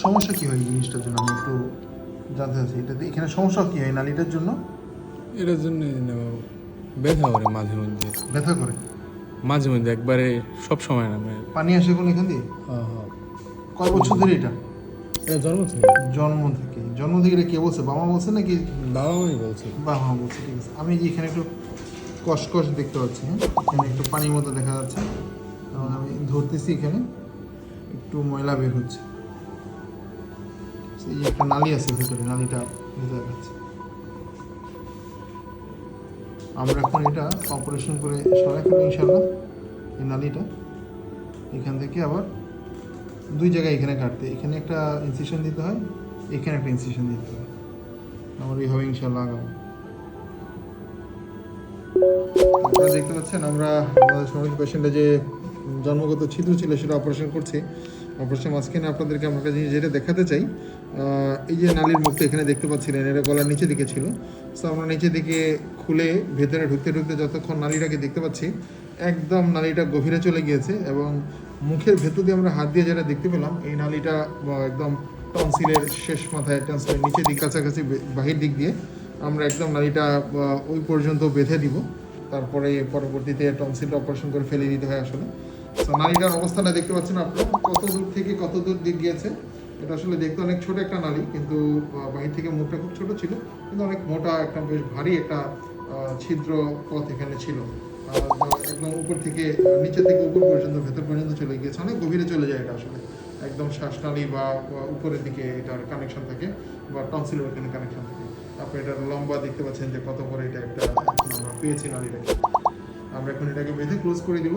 সমস্যা কী হয় এই জিনিসটার জন্য আমি একটু জানতে চাচ্ছি। এটাতে এখানে সমস্যা কী হয় নালিটার জন্য? এটার জন্য ব্যথা করে মাঝে মধ্যে, ব্যথা করে? মাঝে মধ্যে একবারে সব সময় না পানি আসে কোন এখান দিয়ে? হ্যাঁ হ্যাঁ। কয় বছর ধরে এটা? এটা জন্ম থেকে। জন্ম থেকে এটা কে বলছে, বাবা বলছে নাকি? বাবা মাই বলছে। বাবা মা বলছে, ঠিক আছে। আমি যে এখানে একটু কসকস দেখতে পাচ্ছি, হ্যাঁ এখানে একটু পানির মতো দেখা যাচ্ছে এবং আমি ধরতেছি এখানে একটু ময়লা বের হচ্ছে। এই যে একটা নালী আছে ভেতরে, নালীটা ভেতরে যাচ্ছে। আমরা এখন এটা অপারেশন করে সরাই ফেলবো ইনশাল্লাহ। এই নালীটা এখান থেকে আবার দুই জায়গায় এখানে কাটতে, এখানে একটা ইনসিশন দিতে হয়, এখানে একটা ইনসিশন দিতে হয়। আমরা এইভাবে ইনশাল্লাহ আগাবো। আপনারা দেখতে পাচ্ছেন আমরা আমাদের সমস্ত পেশেন্টে যে জন্মগত ছিদ্র ছিল সেটা অপারেশন করছি। অপারেশন মাঝখানে আপনাদেরকে আমরা একটা জিনিস যেটা দেখাতে চাই, এই যে নালীর মুখটা এখানে দেখতে পাচ্ছিলেন, এটা গলার নিচের দিকে ছিল। সো আমরা নিচের দিকে খুলে ভেতরে ঢুকতে ঢুকতে যতক্ষণ নালীটাকে দেখতে পাচ্ছি, একদম নালীটা গভীরে চলে গিয়েছে এবং মুখের ভেতর দিয়ে আমরা হাত দিয়ে যেটা দেখতে পেলাম, এই নালীটা একদম টনসিলের শেষ মাথায়, টনসিলের নিচের দিক কাছাকাছি বাহির দিক দিয়ে আমরা একদম নালীটা ওই পর্যন্ত বেঁধে দিব। তারপরে পরবর্তীতে টনসিলটা অপারেশন করে ফেলে দিতে হয় আসলে। সো নালীটার অবস্থাটা দেখতে পাচ্ছেন আপনারা, কত দূর থেকে কত দূর দিক গিয়েছে। এটা আসলে দেখতে অনেক ছোট একটা নালী, কিন্তু বাহির থেকে মুখটা খুব ছোট ছিল, কিন্তু অনেক মোটা একটা বেশ ভারী একটা ছিদ্র পথ এখানে ছিল। একদম উপর থেকে নিচে থেকে উপর পর্যন্ত ভেতর পর্যন্ত চলে গিয়েছে, অনেক গভীরে চলে যায় এটা আসলে। একদম শ্বাসনালী বা উপরের দিকে এটার কানেকশন থাকে, বা টনসিলের ওখানে কানেকশন থাকে। আপনি এটার লম্বা দেখতে পাচ্ছেন যে কত বড় এটা একটা এখন আমরা পেয়েছি নালীটাকে। আমরা এখন এটাকে বেঁধে ক্লোজ করে দিব।